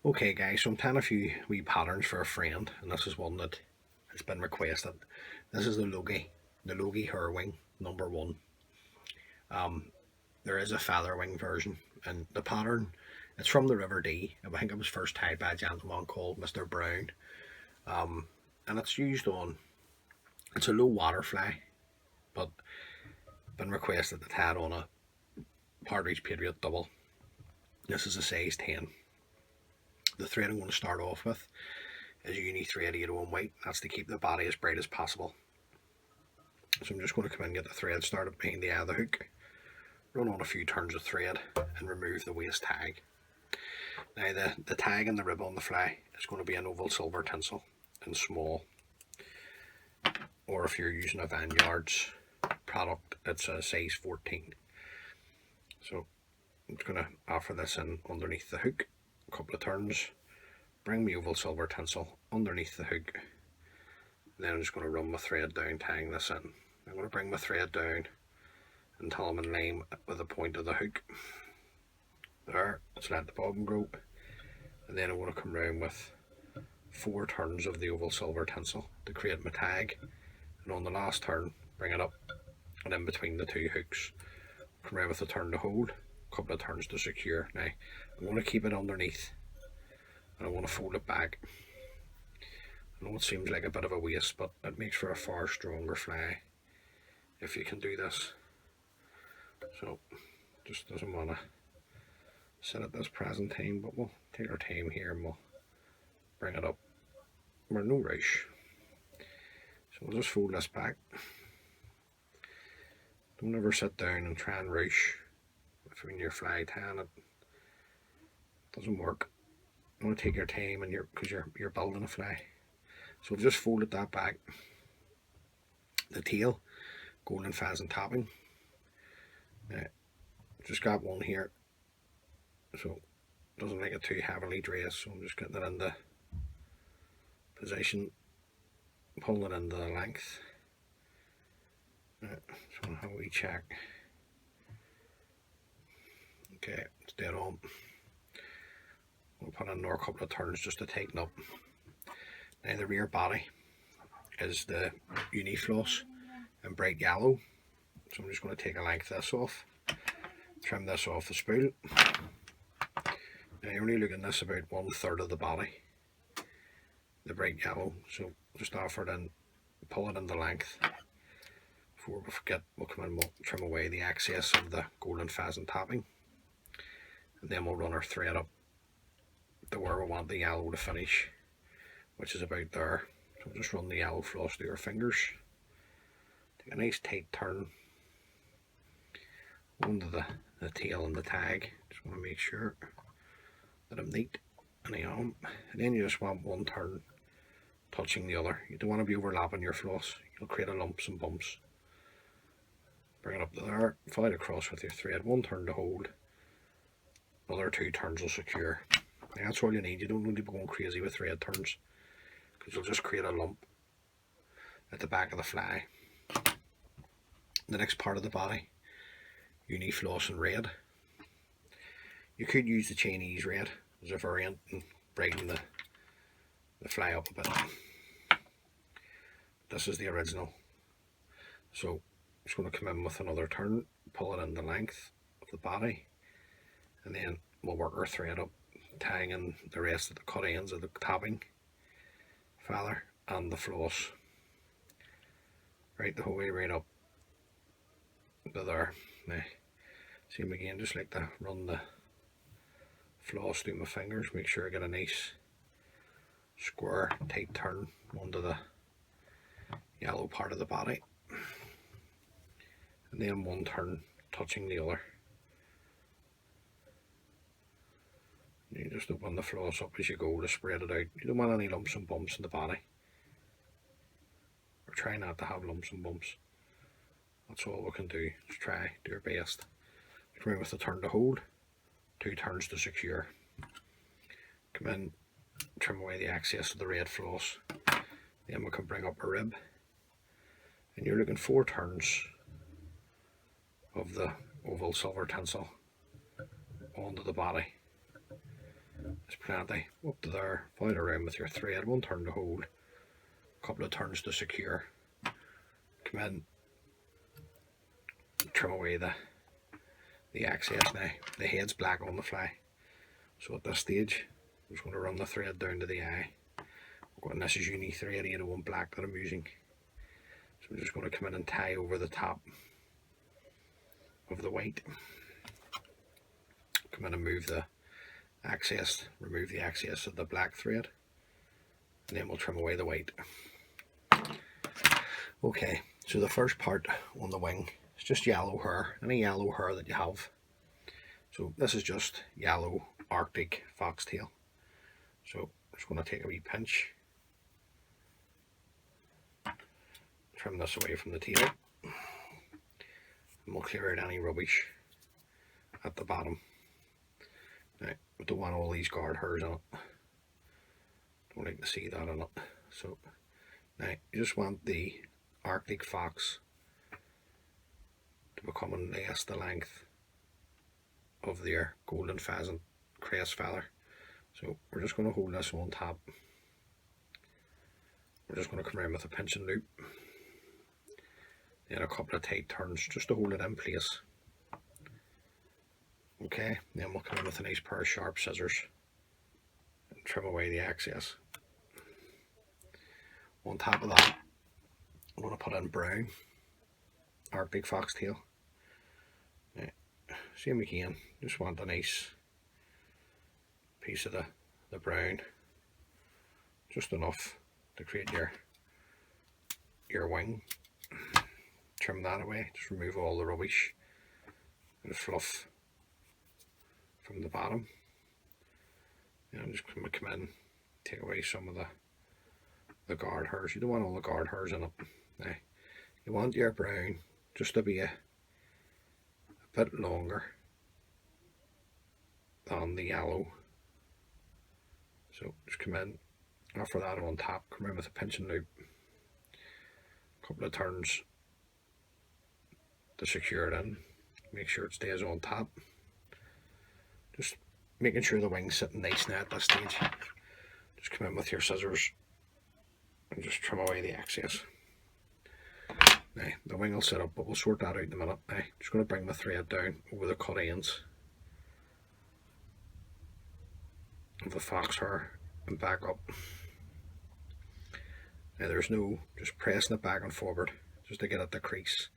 Okay guys, so I'm planning a few wee patterns for a friend, and this is one that has been requested. This is the Logie Wing #1. There is a feather wing version, and the pattern, it's from the River Dee. I think it was first tied by a gentleman called Mr. Brown. And it's used on, it's a low water fly, but been requested to tie it on a Partridge Patriot double. This is a size 10. The thread I'm going to start off with is a uni thread 801 weight. That's to keep the body as bright as possible. So I'm just going to come in and get the thread started behind the eye of the hook, run on a few turns of thread and remove the waist tag. Now the tag and the rib on the fly is going to be an oval silver tinsel in small, or if you're using a Vanguard's product, it's a size 14. So I'm just going to offer this in underneath the hook, a couple of turns, bring my oval silver tinsel underneath the hook, and then I'm just going to run my thread down, tying this in. I'm going to bring my thread down until I'm in line with the point of the hook. There, let's let the bobbin grow, and then I'm going to come round with 4 turns of the oval silver tinsel to create my tag, and on the last turn bring it up and in between the 2 hooks, come round with a turn to hold, a couple of turns to secure. Now I'm going to keep it underneath and I want to fold it back. I know it seems like a bit of a waste, but it makes for a far stronger fly if you can do this. So just doesn't want to sit at this present time, but we'll take our time here and we'll bring it up. We're no rush. So we'll just fold this back. Don't ever sit down and try and rush when you're fly tying. It doesn't work. You want to take your time, and because you're building a fly. So we've just folded that back. The tail, golden pheasant topping. Just got one here, so it doesn't make it too heavily dressed. So I'm just getting it in the position, pulling it into the length. So how we check. Okay, it's dead on. We'll put in another couple of turns just to tighten up. Now the rear body is the uni floss in bright yellow. So I'm just going to take a length of this off, trim this off the spool. Now you're only looking at this about 1/3 of the body, the bright yellow. So just offer it in, pull it in the length. Before we forget, we'll come in and we'll trim away the excess of the golden pheasant topping, and then we'll run our thread up to where we want the yellow to finish, which is about there. So we'll just run the yellow floss through our fingers, take a nice tight turn onto the tail and the tag. Just want to make sure that I'm neat and I am. And then you just want one turn touching the other. You don't want to be overlapping your floss, you'll create a lumps and bumps. Bring it up to there, follow it across with your thread, 1 turn to hold, another 2 turns will secure. Now that's all you need. You don't need to be going crazy with thread turns, because you'll just create a lump at the back of the fly. The next part of the body, uni floss in red. You could use the Chinese red as a variant and brighten the fly up a bit. This is the original. So I'm just going to come in with another turn, pull it in the length of the body, and then we'll work our thread up, tying in the rest of the cut ends of the topping, feather and the floss, right the whole way right up to there. Now, same again, just like to run the floss through my fingers, make sure I get a nice square tight turn onto the yellow part of the body, and then 1 turn touching the other. You just open the floss up as you go to spread it out. You don't want any lumps and bumps in the body, or try not to have lumps and bumps. That's all we can do, just try, do our best. Come in with a turn to hold, 2 turns to secure. Come in, trim away the excess of the red floss. Then we can bring up a rib, and you're looking 4 turns of the oval silver tinsel onto the body. There's plenty. Up to there, follow it around with your thread, 1 turn to hold, a couple of turns to secure. Come in, trim away the excess now. The head's black on the fly, so at this stage I'm just going to run the thread down to the eye. And this is uni thread 801 black that I'm using. So I'm just going to come in and tie over the top of the white. Come in and move the excess, remove the excess of the black thread, and then we'll trim away the white. Okay, so the first part on the wing is just yellow hair, any yellow hair that you have. So this is just yellow Arctic foxtail. So I'm just going to take a wee pinch, trim this away from the tail, and we'll clear out any rubbish at the bottom. Now, we don't want all these guard hairs on it. Don't like to see that on it. So now you just want the Arctic fox to become less the length of their golden pheasant crest feather. So we're just going to hold this on top. We're just going to come around with a pinching loop, then a couple of tight turns just to hold it in place. Okay, then we'll come in with a nice pair of sharp scissors and trim away the excess. On top of that, I'm going to put in brown Arctic foxtail. Same again, just want a nice piece of the brown, just enough to create your wing. Trim that away, just remove all the rubbish and fluff from the bottom. And I'm just going to come in, take away some of the guard hairs. You don't want all the guard hairs in it. Now, you want your brown just to be a bit longer than the yellow. So just come in, offer that on top, come in with a pinching loop, a couple of turns to secure it in, make sure it stays on top. Just making sure the wing's sitting nice now at this stage. Just come in with your scissors and just trim away the excess. Now, the wing will sit up, but we'll sort that out in a minute. Now, just going to bring the thread down over the cut ends of the fox hair and back up. Now, there's no just pressing it back and forward just to get it to crease,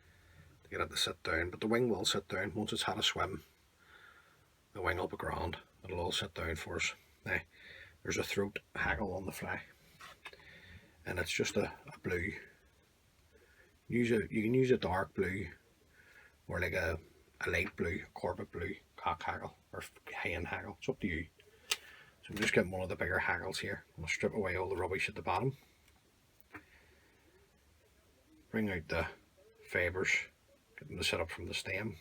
to get it to sit down. But the wing will sit down once it's had a swim. The wing will be grand. It'll all sit down for us. Now, there's a throat haggle on the fly, and it's just a blue. You can use a dark blue or like a light blue, corbett blue cock haggle or hen haggle. It's up to you. So I'm just getting one of the bigger haggles here. I'm going to strip away all the rubbish at the bottom. Bring out the fibres, get them to sit up from the stem.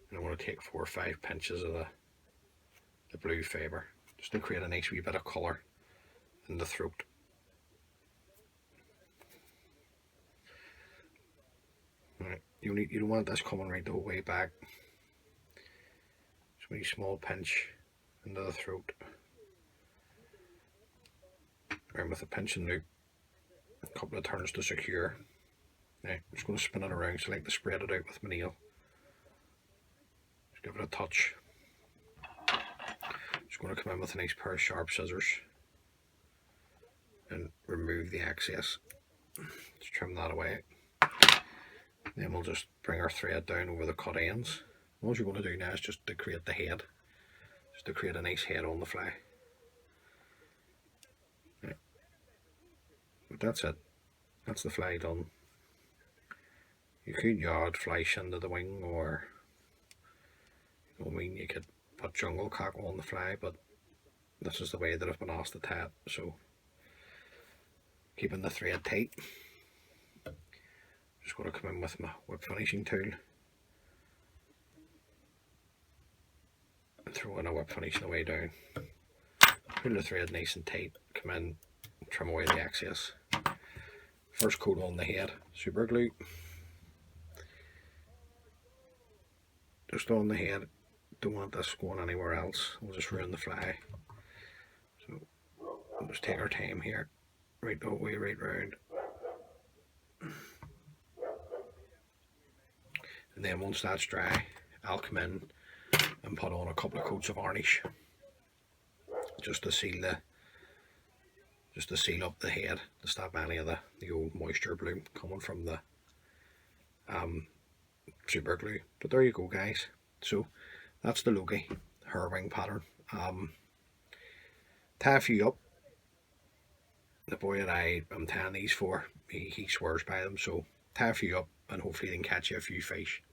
And I'm going to take 4 or 5 pinches of the blue fibre just to create a nice wee bit of colour in the throat. Right, you don't want this coming right the whole way back. Just a wee small pinch into the throat. Around with a pinching loop, a couple of turns to secure. Now, I'm just going to spin it around so I like to spread it out with my nail. Just give it a touch. Just going to come in with a nice pair of sharp scissors and remove the excess. Just trim that away. Then we'll just bring our thread down over the cut ends. What you're going to do now is just to create the head, just to create a nice head on the fly. Right. But that's it. That's the fly done. You could yard flesh into the wing, or you could put jungle cock on the fly, but this is the way that I've been asked to tie it. So keeping the thread tight. Just going to come in with my whip finishing tool and throw in a whip finishing away down. Pull the thread nice and tight, come in, trim away the excess. First coat on the head, super glue. Just on the head, don't want this going anywhere else. We'll just ruin the fly. So we'll just take our time here, right the way right round. And then once that's dry, I'll come in and put on a couple of coats of varnish, just to seal up the head, to stop any of the old moisture bloom coming from the super glue. But there you go, guys. So that's the Logie hair wing pattern. Tie a few up. The boy that I am tying these for, he swears by them, so tie a few up and hopefully they can catch you a few fish.